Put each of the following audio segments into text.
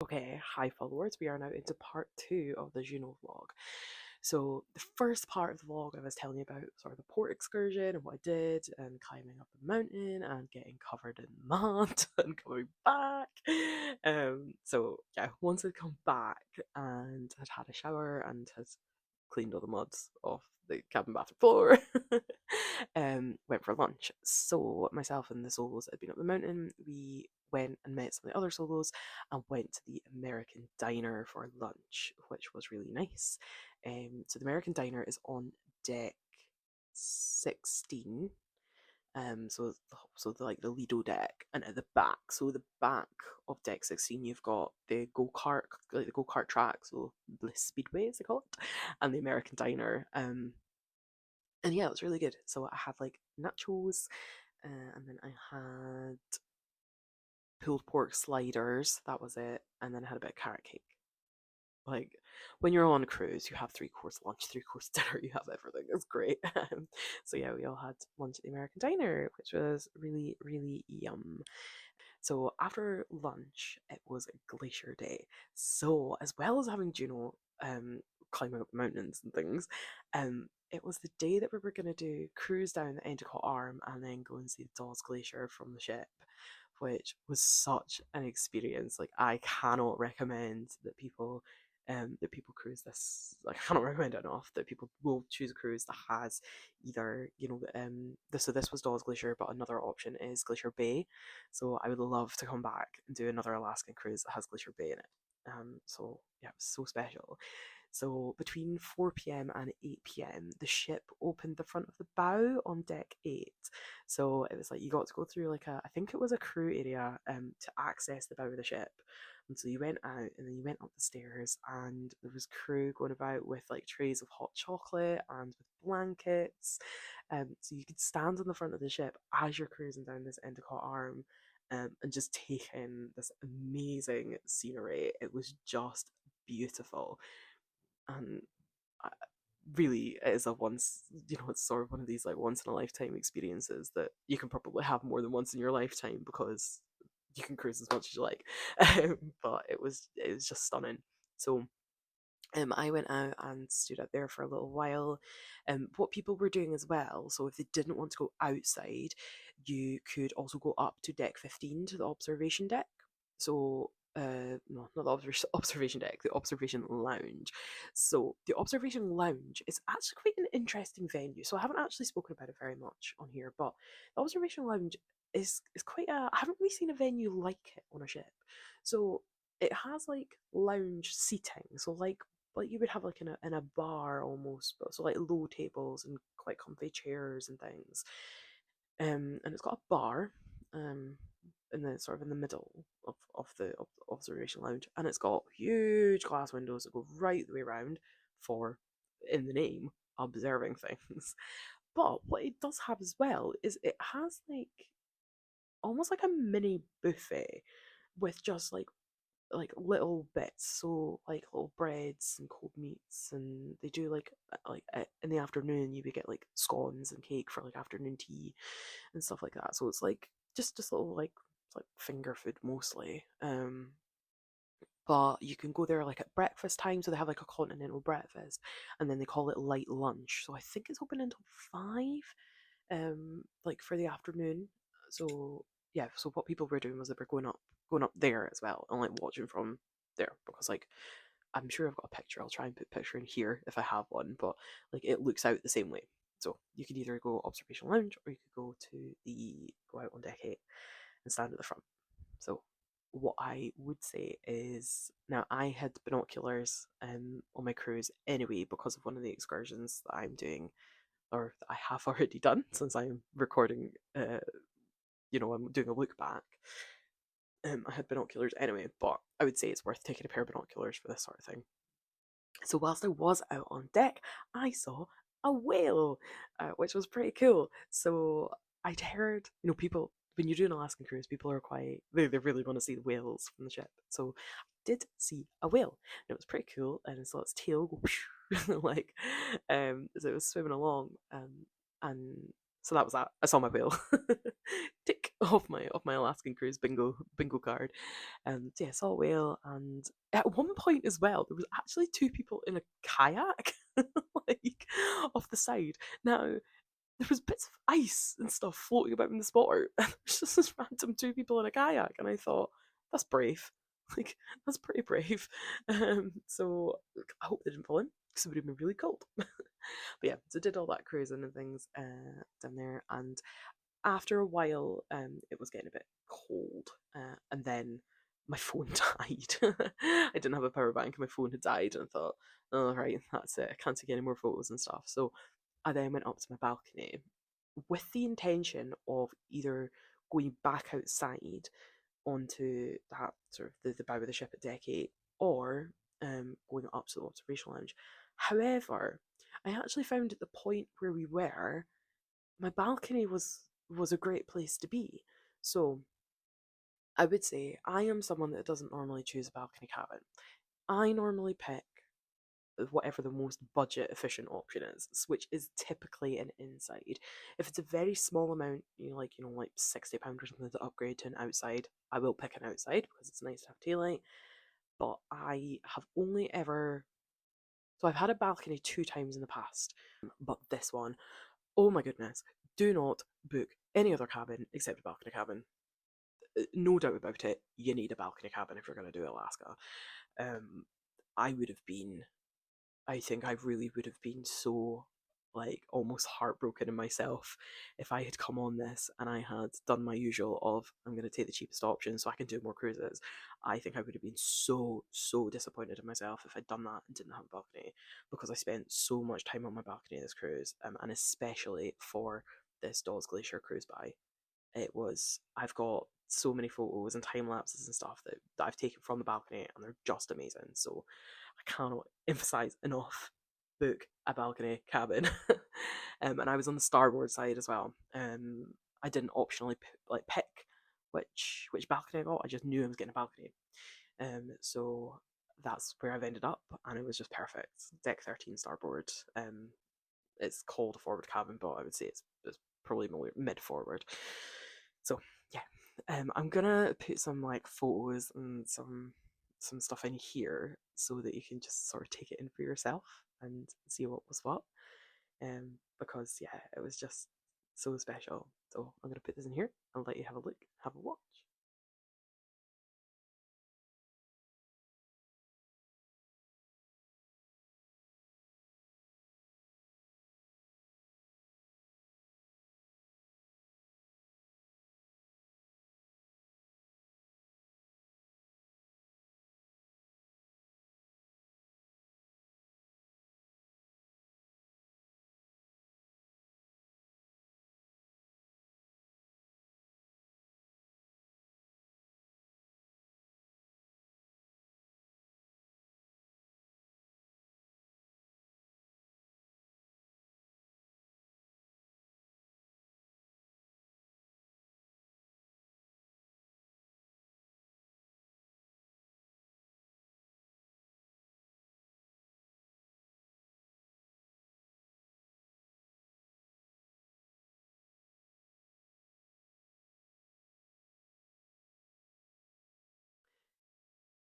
Okay, hi followers, we are now into part two of the Juneau vlog. So the first part of the vlog I was telling you about sort of the port excursion and what I did and climbing up the mountain and getting covered in mud and coming back. So yeah, once I'd come back and had a shower and had cleaned all the mud off the cabin bathroom floor, went for lunch. So myself and the solos that had been up the mountain, we went and met some of the other solos and went to the American Diner for lunch, which was really nice. So the American Diner is on deck 16. So like the Lido deck, and at the back, so the back of deck 16, you've got the go-kart, like the go-kart track, so Bliss Speedway as they call it, and the American Diner. And yeah, it was really good. So I had like nachos, and then I had pulled pork sliders. That was it, and then I had a bit of carrot cake. Like when you're on a cruise, you have 3 course lunch, 3 course dinner, you have everything. It's great. So yeah, we all had lunch at the American Diner, which was really, really yum. So after lunch, it was Glacier Day. So as well as having Juneau climbing up mountains and things, it was the day that we were going to do cruise down the Endicott Arm and then go and see the Dawes Glacier from the ship, which was such an experience. Like I cannot recommend that people cruise this. Like I cannot recommend it enough that people will choose a cruise that has either so this was Dawes Glacier, but another option is Glacier Bay. So I would love to come back and do another Alaskan cruise that has Glacier Bay in it. So yeah, it was so special. So between 4 p.m. and 8 p.m., the ship opened the front of the bow on deck 8. So it was like you got to go through like I think it was a crew area to access the bow of the ship. And so you went out and then you went up the stairs and there was crew going about with like trays of hot chocolate and with blankets. So you could stand on the front of the ship as you're cruising down this Endicott Arm, and just take in this amazing scenery. It was just beautiful. And I, really, it is a once, it's sort of one of these like once in a lifetime experiences that you can probably have more than once in your lifetime because you can cruise as much as you like. But it was just stunning. So I went out and stood out there for a little while. What people were doing as well, so if they didn't want to go outside, you could also go up to deck 15 to the observation deck. So, no, not the observation deck, the observation lounge. So, the observation lounge is actually quite an interesting venue. So, I haven't actually spoken about it very much on here, but the observation lounge is quite a. I haven't really seen a venue like it on a ship. So, it has like lounge seating, so like you would have like in a bar almost, but so like low tables and quite comfy chairs and things. And it's got a bar, um, in the sort of in the middle of the observation lounge, and it's got huge glass windows that go right the way around for, in the name, observing things. But what it does have as well is it has like almost like a mini buffet with just like little bits, so like little breads and cold meats, and they do in the afternoon you would get like scones and cake for like afternoon tea and stuff like that. So it's like just little like it's like finger food mostly. But you can go there like at breakfast time, so they have like a continental breakfast, and then they call it light lunch. So I think it's open until 5, like for the afternoon. So yeah, so what people were doing was they were going up there as well and like watching from there, because like I'm sure I've got a picture. I'll try and put a picture in here if I have one, but like it looks out the same way. So you could either go observation lounge or you could go out on deck 8 and stand at the front. So what I would say is, now I had binoculars on my cruise anyway because of one of the excursions that I'm doing, or that I have already done, since I'm recording. I'm doing a look back. I had binoculars anyway, but I would say it's worth taking a pair of binoculars for this sort of thing. So whilst I was out on deck, I saw a whale, which was pretty cool. So I'd heard, people, when you do an Alaskan cruise, people are they really want to see the whales from the ship. So I did see a whale, and it was pretty cool. And I saw its tail go like, as it was swimming along, and So that was that. I saw my whale. Tick off my Alaskan cruise bingo card. And yeah, I saw a whale, and at one point as well, there was actually two people in a kayak, like off the side. Now there was bits of ice and stuff floating about in the water, and there's just this random two people in a kayak, and I thought that's brave. Like that's pretty brave. So I hope they didn't fall in because it would have been really cold. But yeah, so did all that cruising and things down there, and after a while, it was getting a bit cold, and then my phone died. I didn't have a power bank, and my phone had died, and I thought, oh right, that's it. I can't take any more photos and stuff. So I then went up to my balcony with the intention of either going back outside onto that sort of the bow of the ship at deck 8, or going up to the observation lounge. However, I actually found at the point where we were, my balcony was a great place to be. So I would say I am someone that doesn't normally choose a balcony cabin. I normally pick whatever the most budget efficient option is, which is typically an inside. If it's a very small amount, like £60 or something to upgrade to an outside, I will pick an outside because it's nice to have daylight. But I have only ever, so I've had a balcony two times in the past, but this one, oh my goodness, do not book any other cabin except a balcony cabin. No doubt about it, you need a balcony cabin if you're going to do Alaska. Um, I would have been, I think I really would have been so like almost heartbroken in myself if I had come on this and I had done my usual of I'm going to take the cheapest option so I can do more cruises. I think I would have been so disappointed in myself if I'd done that and didn't have a balcony, because I spent so much time on my balcony this cruise, and especially for this Dawes Glacier cruise by. It was, I've got so many photos and time lapses and stuff that I've taken from the balcony, and they're just amazing. So I cannot emphasize enough, book a balcony cabin. And I was on the starboard side as well. I didn't optionally pick which balcony I got. I just knew I was getting a balcony. So that's where I've ended up, and it was just perfect. Deck 13 starboard. It's called a forward cabin, but I would say it's probably more mid forward. So yeah, I'm gonna put some like photos and some stuff in here so that you can just sort of take it in for yourself and see what was what. Because yeah, it was just so special. So I'm gonna put this in here and let you have a look, have a watch.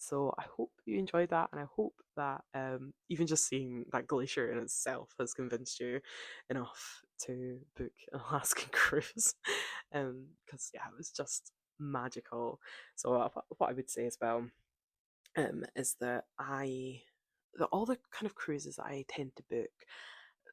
So I hope you enjoyed that, and I hope that even just seeing that glacier in itself has convinced you enough to book an Alaskan cruise. Because yeah, it was just magical. So what I would say as well, is that all the kind of cruises that I tend to book,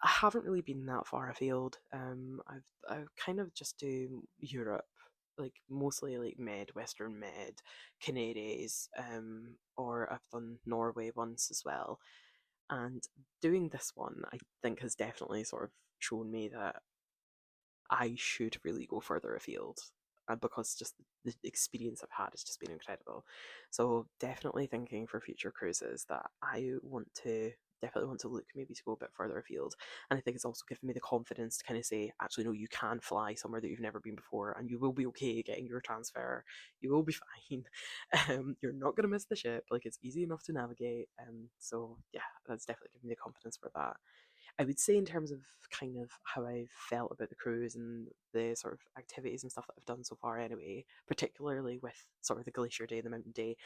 I haven't really been that far afield. I kind of just do Europe, like mostly like Western Med, Canaries, or I've done Norway once as well. And doing this one, I think, has definitely sort of shown me that I should really go further afield, because just the experience I've had has just been incredible. So definitely thinking for future cruises that I want to definitely want to look maybe to go a bit further afield. And I think it's also given me the confidence to kind of say, actually, no, you can fly somewhere that you've never been before, and you will be okay getting your transfer. You will be fine. You're not going to miss the ship. Like, it's easy enough to navigate. So yeah, that's definitely given me the confidence for that. I would say in terms of kind of how I felt about the cruise and the sort of activities and stuff that I've done so far anyway, particularly with sort of the Glacier Day, the mountain day,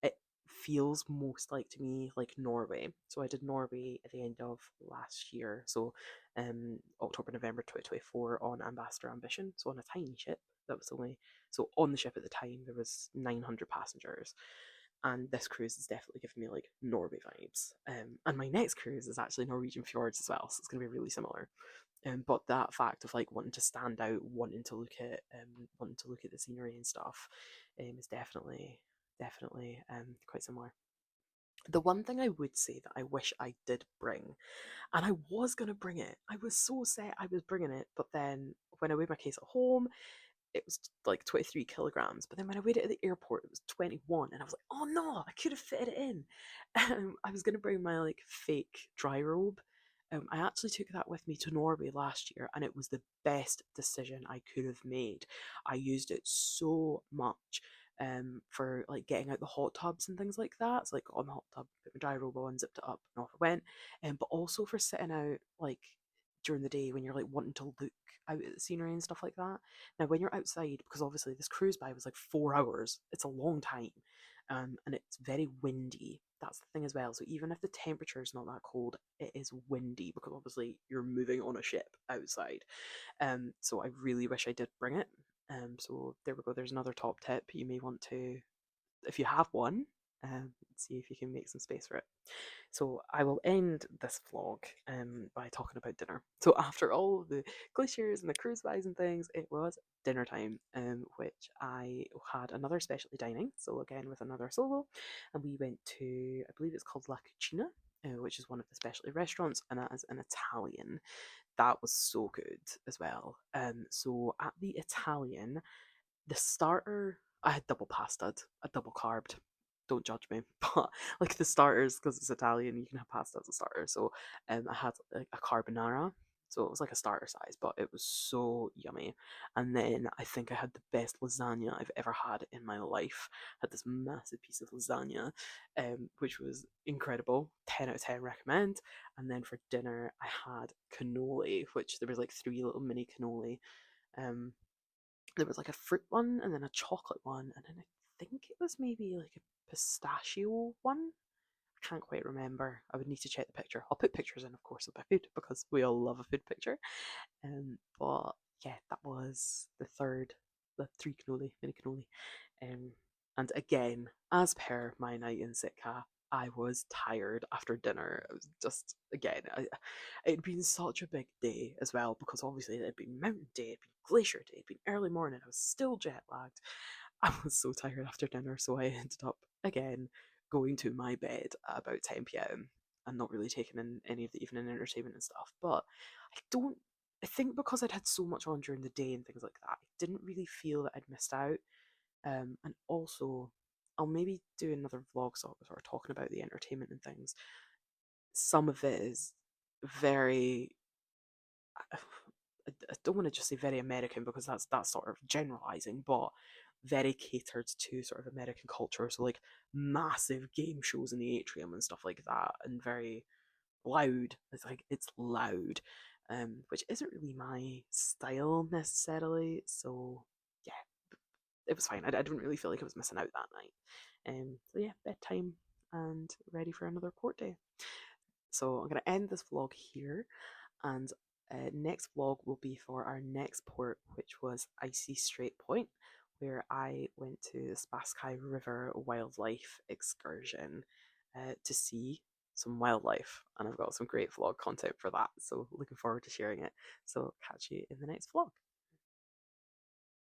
it feels most like to me like Norway. So I did Norway at the end of last year, so October, November 2024 on Ambassador Ambition, so on a tiny ship that was only, so on the ship at the time there was 900 passengers, and this cruise is definitely giving me like Norway vibes. And my next cruise is actually Norwegian fjords as well, so it's going to be really similar. But that fact of like wanting to stand out, wanting to look at the scenery and stuff, is definitely quite similar. The one thing I would say that I wish I did bring, and I was gonna bring it, I was so set I was bringing it, but then when I weighed my case at home, it was like 23 kilograms. But then when I weighed it at the airport, it was 21, and I was like, oh no, I could have fitted it in. I was gonna bring my like fake dry robe. I actually took that with me to Norway last year, and it was the best decision I could have made. I used it so much for like getting out the hot tubs and things like that. So like got on the hot tub, put my dry robe on, zipped it up, and off I went. But also for sitting out like during the day when you're like wanting to look out at the scenery and stuff like that. Now, when you're outside, because obviously this cruise by was like 4 hours, it's a long time, and it's very windy. That's the thing as well. So even if the temperature is not that cold, it is windy because obviously you're moving on a ship outside. So I really wish I did bring it. So there we go. There's another top tip you may want to, if you have one, see if you can make some space for it. So I will end this vlog by talking about dinner. So after all the glaciers and the cruise buys and things, it was dinner time, which I had another specialty dining. So again with another solo, and we went to, I believe it's called La Cucina, which is one of the specialty restaurants, and that is an Italian. That was so good as well. So at the Italian, the starter, I had double pasta, a double carbed. Don't judge me, but like the starters, because it's Italian, you can have pasta as a starter. So I had like a carbonara, so it was like a starter size, but it was so yummy. And then I think I had the best lasagna I've ever had in my life. I had this massive piece of lasagna, which was incredible. 10 out of 10 recommend. And then for dinner, I had cannoli, which there was like three little mini cannoli. Um, there was like a fruit one and then a chocolate one, and then I think it was maybe like a pistachio one. I can't quite remember. I would need to check the picture. I'll put pictures in, of course, of my food because we all love a food picture. But yeah, that was the three cannoli, mini cannoli. Um, and again, as per my night in Sitka, I was tired after dinner. It was just, again, it'd been such a big day as well because obviously it had been mountain day, it'd been glacier day, it'd been early morning. I was still jet lagged. I was so tired after dinner, so I ended up again going to my bed at about 10 p.m. and not really taking in any of the evening entertainment and stuff. But I don't, I think because I'd had so much on during the day and things like that, I didn't really feel that I'd missed out. And also, I'll maybe do another vlog sort of talking about the entertainment and things. Some of it is very, I don't want to just say very American because that's sort of generalizing, but very catered to sort of American culture. So like massive game shows in the atrium and stuff like that, and very loud. It's like it's loud, which isn't really my style necessarily. So yeah, it was fine. I didn't really feel like I was missing out that night. So yeah, bedtime and ready for another port day. So I'm gonna end this vlog here, and next vlog will be for our next port, which was Icy Strait Point, where I went to the Spaskai River wildlife excursion to see some wildlife, and I've got some great vlog content for that. So looking forward to sharing it. So catch you in the next vlog.